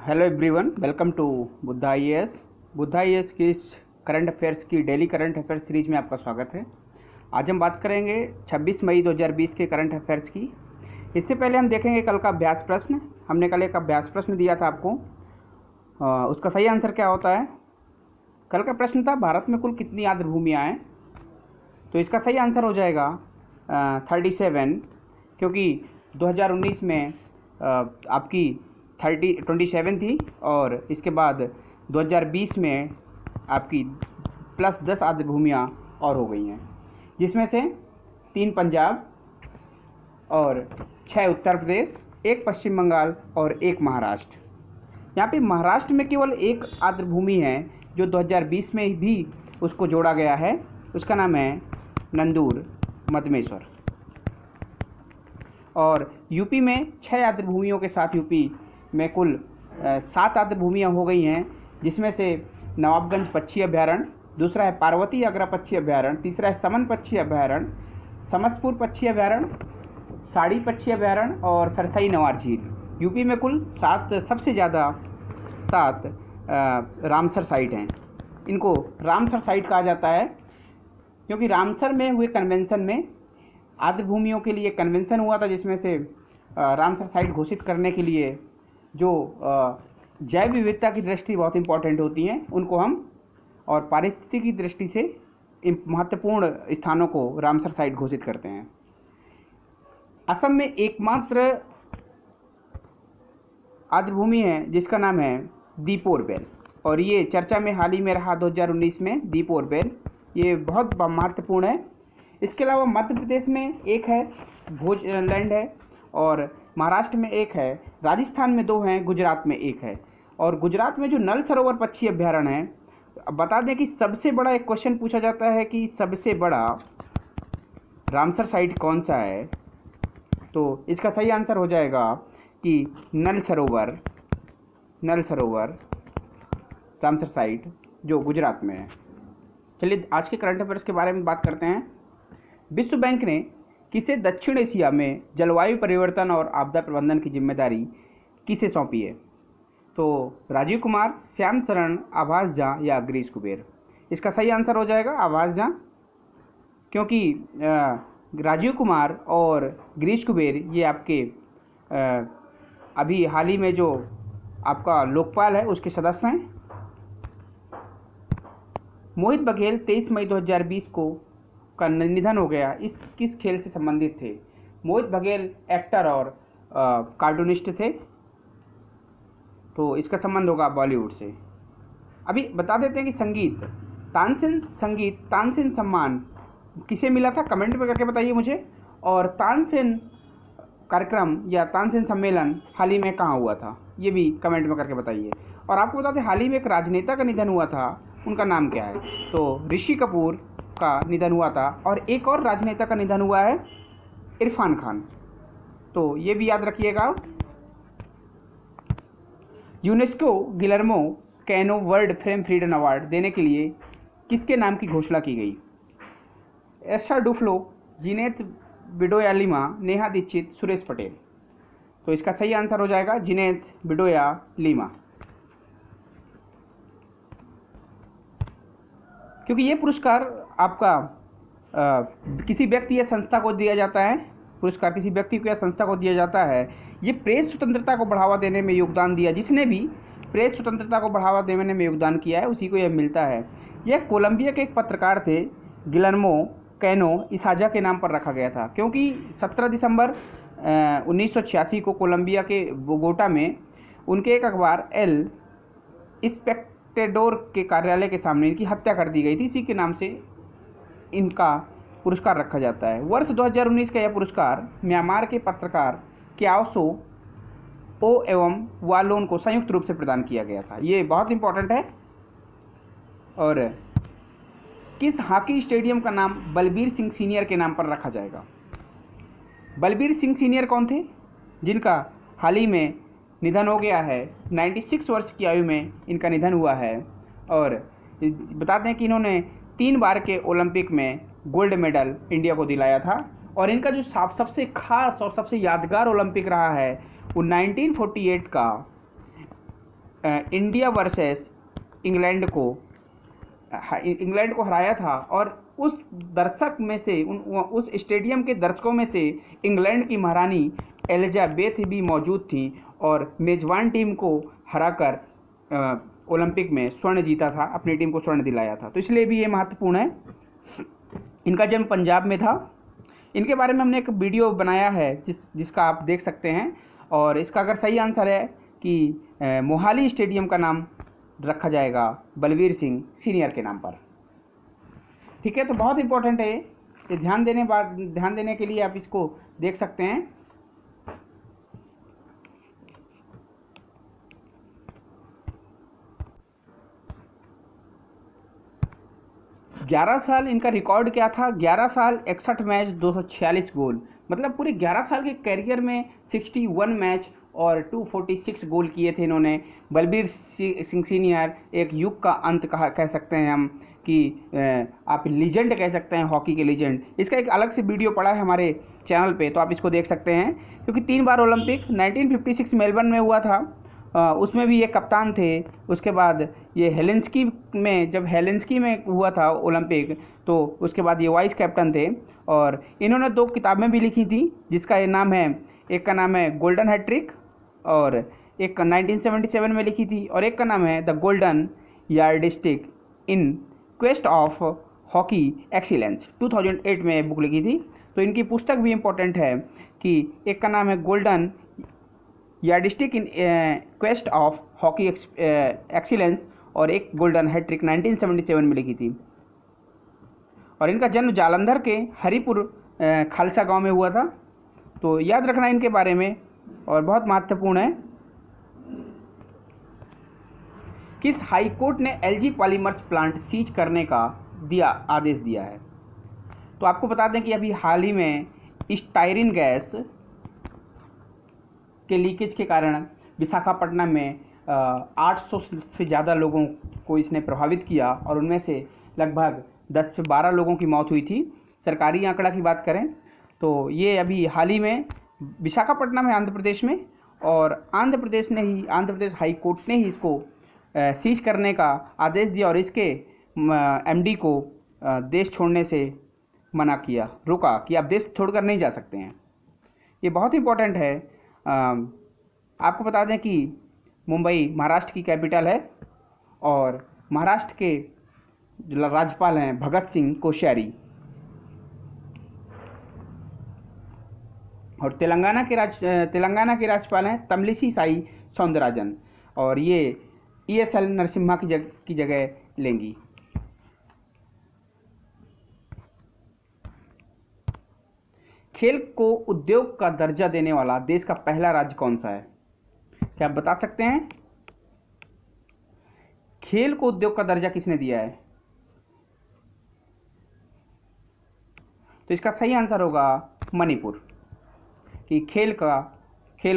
Hello everyone, welcome to Buddha IAS. Buddha IAS की इस current affairs की डेली करंट अफेयर्स सीरीज में आपका स्वागत है। आज हम बात करेंगे 26 मई 2020 के करंट अफेयर्स की। इससे पहले हम देखेंगे कल का अभ्यास प्रश्न। हमने कल एक अभ्यास प्रश्न दिया था आपको, उसका सही आंसर क्या होता है। कल का प्रश्न था भारत में कुल कितनी आर्द्र भूमियाँ हैं, तो इसका सही आंसर हो जाएगा 37, क्योंकि 2019 में आपकी 27 थी और इसके बाद 2020 में आपकी +10 आर्द्र भूमियाँ और हो गई हैं, जिसमें से 3 पंजाब और 6 उत्तर प्रदेश, 1 पश्चिम बंगाल और 1 महाराष्ट्र। यहाँ पे महाराष्ट्र में केवल 1 आर्द्र भूमि है जो 2020 में भी उसको जोड़ा गया है, उसका नाम है नंदूर मधमेश्वर। और यूपी में 6 आर्द्र भूमियों के साथ यूपी में कुल 7 आर्द्र भूमियाँ हो गई हैं, जिसमें से नवाबगंज पक्षी अभयारण्य, दूसरा है पार्वती अगरा पक्षी अभयारण्य, तीसरा है समन पक्षी अभयारण्य, समसपुर पक्षी अभयारण्य, साड़ी पक्षी अभयारण्य और सरसई नवार झील। यूपी में कुल 7, सबसे ज़्यादा 7 रामसर साइट हैं। इनको रामसर साइट कहा जाता है क्योंकि रामसर में हुए कन्वेंशन में आर्द्र भूमियों के लिए कन्वेंशन हुआ था, जिसमें से रामसर साइट घोषित करने के लिए जो जैव विविधता की दृष्टि बहुत इंपॉर्टेंट होती हैं उनको हम, और पारिस्थितिकी की दृष्टि से महत्वपूर्ण स्थानों को रामसर साइट घोषित करते हैं। असम में एकमात्र आर्द्र भूमि है जिसका नाम है दीपोर बेल, और ये चर्चा में हाल ही में रहा 2019 में दीपोर बेल, ये बहुत महत्वपूर्ण है। इसके अलावा मध्य प्रदेश में एक है, भोजलैंड है, और महाराष्ट्र में एक है, राजस्थान में 2 हैं, गुजरात में 1 है। और गुजरात में जो नल सरोवर पक्षी अभ्यारण्य है, बता दें कि सबसे बड़ा एक क्वेश्चन पूछा जाता है कि सबसे बड़ा रामसर साइट कौन सा है, तो इसका सही आंसर हो जाएगा कि नल सरोवर रामसर साइट जो गुजरात में है। चलिए आज के करंट अफेयर्स के बारे में बात करते हैं। विश्व बैंक ने किसे दक्षिण एशिया में जलवायु परिवर्तन और आपदा प्रबंधन की जिम्मेदारी किसे सौंपी है, तो राजीव कुमार, श्याम शरण, आभास झा या गिरीश कुबेर। इसका सही आंसर हो जाएगा आभास झा, क्योंकि राजीव कुमार और गिरीश कुबेर ये आपके अभी हाल ही में जो आपका लोकपाल है उसके सदस्य हैं। मोहित बघेल 23 मई 2020 को का निधन हो गया, इस किस खेल से संबंधित थे। मोहित बघेल एक्टर और कार्टूनिस्ट थे, तो इसका संबंध होगा बॉलीवुड से। अभी बता देते हैं कि तानसेन सम्मान किसे मिला था, कमेंट में करके बताइए मुझे। और तानसेन कार्यक्रम या तानसेन सम्मेलन हाल ही में कहाँ हुआ था, ये भी कमेंट में करके बताइए। और आपको बता दें हाल ही में एक राजनेता का निधन हुआ था, उनका नाम क्या है, तो ऋषि कपूर का निधन हुआ था। और एक और राजनेता का निधन हुआ है, इरफान खान, तो ये भी याद रखिएगा। UNESCO Guillermo Cano World Film Freedom Award देने के लिए किसके नाम की घोषणा की गई। Esther Duflo, Jineth Bedoya Lima, Neha Dikshit, Suresh Patel. तो इसका सही आंसर हो जाएगा जिनेत बिडोया लिमा, क्योंकि ये पुरस्कार आपका किसी व्यक्ति या संस्था को दिया जाता है। पुरस्कार किसी व्यक्ति को या संस्था को दिया जाता है। ये प्रेस स्वतंत्रता को बढ़ावा देने में योगदान दिया, जिसने भी प्रेस स्वतंत्रता को बढ़ावा देने में योगदान किया है उसी को यह मिलता है। यह कोलंबिया के एक पत्रकार थे, गिलर्मो कैनो इसाजा के नाम पर रखा गया था, क्योंकि 17 दिसंबर 1986 को कोलंबिया के बोगोटा में उनके एक अखबार एल स्पेक्टेडोर के कार्यालय के सामने इनकी हत्या कर दी गई थी। इसी के नाम से इनका पुरस्कार रखा जाता है। वर्ष 2019 का यह पुरस्कार म्यांमार के पत्रकार क्याओसो ओ एवं वालोन को संयुक्त रूप से प्रदान किया गया था। ये बहुत इंपॉर्टेंट है। और किस हॉकी स्टेडियम का नाम बलबीर सिंह सीनियर के नाम पर रखा जाएगा। बलबीर सिंह सीनियर कौन थे, जिनका हाल ही में निधन हो गया है। 96 वर्ष की आयु में इनका निधन हुआ है। और बता दें कि इन्होंने 3 बार के ओलंपिक में गोल्ड मेडल इंडिया को दिलाया था। और इनका जो सबसे खास और सबसे यादगार ओलंपिक रहा है वो 1948 का इंडिया वर्सेस इंग्लैंड को हराया था, और उस दर्शक में से उस स्टेडियम के दर्शकों में से इंग्लैंड की महारानी एलिजाबेथ भी मौजूद थी और मेज़बान टीम को हराकर ओलंपिक में स्वर्ण जीता था, अपनी टीम को स्वर्ण दिलाया था। तो इसलिए भी ये महत्वपूर्ण है। इनका जन्म पंजाब में था। इनके बारे में हमने एक वीडियो बनाया है जिसका आप देख सकते हैं, और इसका अगर सही आंसर है कि मोहाली स्टेडियम का नाम रखा जाएगा बलवीर सिंह सीनियर के नाम पर। ठीक है, तो बहुत इंपॉर्टेंट है ये ध्यान देने के लिए आप इसको देख सकते हैं। ग्यारह साल इनका रिकॉर्ड क्या था? 11 साल 61 मैच 246 गोल, मतलब पूरे 11 साल के करियर में 61 मैच और 246 गोल किए थे इन्होंने। बलबीर सिंह सीनियर एक युग का अंत कह सकते हैं हम, कि आप लीजेंड कह सकते हैं, हॉकी के लीजेंड। इसका एक अलग से वीडियो पड़ा है हमारे चैनल पे, तो आप इसको देख सकते हैं। क्योंकि 3 बार ओलंपिक 1956 मेलबर्न में हुआ था, उसमें भी ये कप्तान थे। उसके बाद ये हेलेंस्की में, जब हेलेंस्की में हुआ था ओलंपिक, तो उसके बाद ये वाइस कैप्टन थे। और इन्होंने 2 किताबें भी लिखी थी, जिसका ये नाम है, एक का नाम है गोल्डन हैट्रिक और एक 1977 में लिखी थी, और एक का नाम है the golden yardstick in quest of hockey excellence. 2008 में बुक लिखी थी। तो इनकी पुस्तक भी इम्पोर्टेंट है, कि एक का नाम है golden yardstick in quest of hockey excellence, और एक गोल्डन हैट्रिक 1977 में लिखी थी। और इनका जन्म जालंधर के हरिपुर खालसा गांव में हुआ था। तो याद रखना इनके बारे में, और बहुत महत्वपूर्ण है। किस हाई कोर्ट ने एलजी पॉलीमर्स प्लांट सीज करने का आदेश दिया है? तो आपको बता दें कि अभी हाल ही में स्टायरिन गैस के लीकेज के कारण विशाखापट्टनम में 800 से ज़्यादा लोगों को इसने प्रभावित किया, और उनमें से लगभग 10 से 12 लोगों की मौत हुई थी। सरकारी आंकड़ा की बात करें तो ये अभी हाल ही में विशाखापट्टनम है आंध्र प्रदेश में, और आंध्र प्रदेश हाई कोर्ट ने ही इसको सीज करने का आदेश दिया, और इसके एमडी को देश छोड़ने से मना किया, रोका कि आप देश छोड़कर नहीं जा सकते हैं। ये बहुत इंपॉर्टेंट है। आपको बता दें कि मुंबई महाराष्ट्र की कैपिटल है, और महाराष्ट्र के राज्यपाल हैं भगत सिंह कोश्यारी, और तेलंगाना के राज्यपाल हैं तमिलिसाई सौंदरराजन, और ये ESL नरसिम्हा की जगह लेंगी। खेल को उद्योग का दर्जा देने वाला देश का पहला राज्य कौन सा है? क्या आप बता सकते हैं? खेल को उद्योग का दर्जा किसने दिया है? तो इसका सही आंसर होगा मणिपुर, कि खेल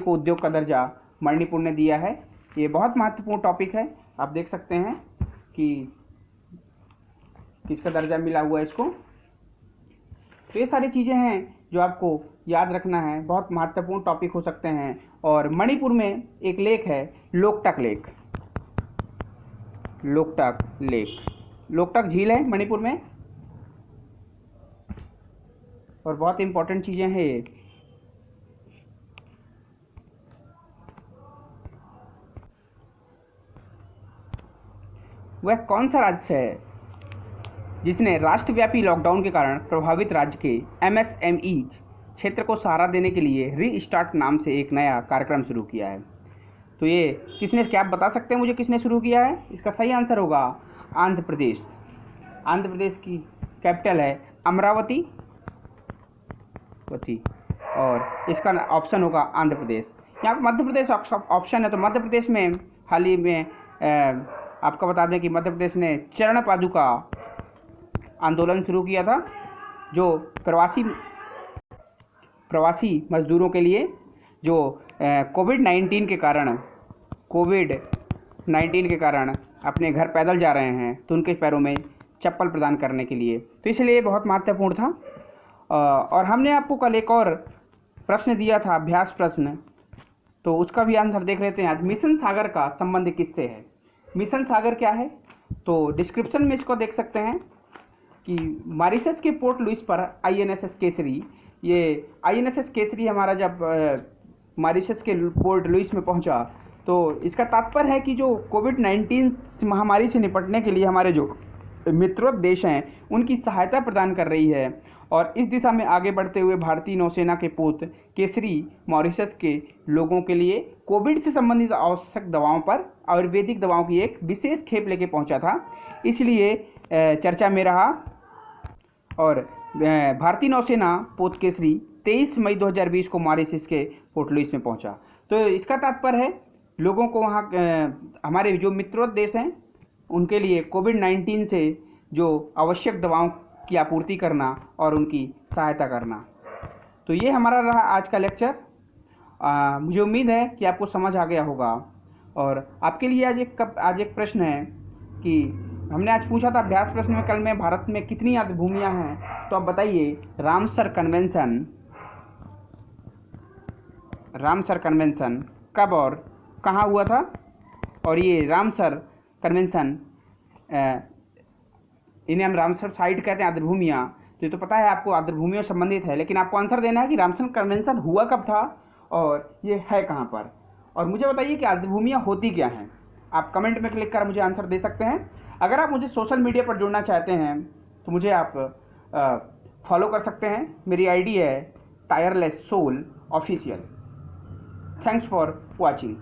को उद्योग का दर्जा मणिपुर ने दिया है। ये बहुत महत्वपूर्ण टॉपिक है। आप देख सकते हैं कि किसका दर्जा मिला हुआ है इसको। तो ये सारी चीज़ें हैं जो आपको याद रखना है, बहुत महत्वपूर्ण टॉपिक हो सकते हैं। और मणिपुर में एक लेक है लोकटक लेक, लोकटक झील है मणिपुर में, और बहुत इंपॉर्टेंट चीज़ें हैं ये। वह कौन सा राज्य है जिसने राष्ट्रव्यापी लॉकडाउन के कारण प्रभावित राज्य के MSME क्षेत्र को सहारा देने के लिए रीस्टार्ट नाम से एक नया कार्यक्रम शुरू किया है? तो ये किसने, क्या आप बता सकते हैं मुझे किसने शुरू किया है? इसका सही आंसर होगा आंध्र प्रदेश। आंध्र प्रदेश की कैपिटल है अमरावती, और इसका ऑप्शन होगा आंध्र प्रदेश। यहाँ पर मध्य प्रदेश ऑप्शन है, तो मध्य प्रदेश में हाल ही में आपको बता दें कि मध्य प्रदेश ने चरण पादुका आंदोलन शुरू किया था, जो प्रवासी मजदूरों के लिए जो कोविड-19 के कारण अपने घर पैदल जा रहे हैं, तो उनके पैरों में चप्पल प्रदान करने के लिए। तो इसलिए बहुत महत्वपूर्ण था। और हमने आपको कल एक और प्रश्न दिया था, अभ्यास प्रश्न। तो उसका भी आंसर देख लेते हैं आज। मिशन सागर का संबंध किससे है? मिशन सागर क्या है? तो डिस्क्रिप्शन में इसको देख सकते हैं कि मॉरिशस के पोर्ट लुइस पर INSS केसरी, ये INSS केसरी हमारा जब मॉरिशस के पोर्ट लुइस में पहुंचा, तो इसका तात्पर्य है कि जो कोविड-19 महामारी से निपटने के लिए हमारे जो मित्रवत देश हैं उनकी सहायता प्रदान कर रही है। और इस दिशा में आगे बढ़ते हुए भारतीय नौसेना के पोत केसरी मॉरिशस के लोगों के लिए कोविड से संबंधित आवश्यक दवाओं पर आयुर्वेदिक दवाओं की एक विशेष खेप लेके पहुंचा था, इसलिए चर्चा में रहा। और भारतीय नौसेना पोत केसरी 23 मई 2020 को मॉरिशस के पोर्ट लुइस में पहुंचा। तो इसका तात्पर्य है लोगों को वहाँ हमारे जो मित्रवत देश हैं उनके लिए कोविड-19 से जो आवश्यक दवाओं की आपूर्ति करना और उनकी सहायता करना। तो ये हमारा रहा आज का लेक्चर। मुझे उम्मीद है कि आपको समझ आ गया होगा। और आपके लिए आज एक प्रश्न है कि हमने आज पूछा था अभ्यास प्रश्न में कल में भारत में कितनी आर्द्रभूमियाँ हैं, तो आप बताइए रामसर कन्वेंशन कब और कहाँ हुआ था? और ये रामसर कन्वेंशन, इन्हें हम रामसर साइट कहते हैं, आर्द्रभूमियाँ। तो ये तो पता है आपको, आर्द्रभूमियों से संबंधित है, लेकिन आपको आंसर देना है कि रामसर कन्वेंशन हुआ कब था और ये है कहाँ पर। और मुझे बताइए कि आर्द्रभूमियाँ होती क्या हैं। आप कमेंट में क्लिक कर मुझे आंसर दे सकते हैं। अगर आप मुझे सोशल मीडिया पर जुड़ना चाहते हैं तो मुझे आप फॉलो कर सकते हैं। मेरी ID है tireless soul official. Thanks for watching.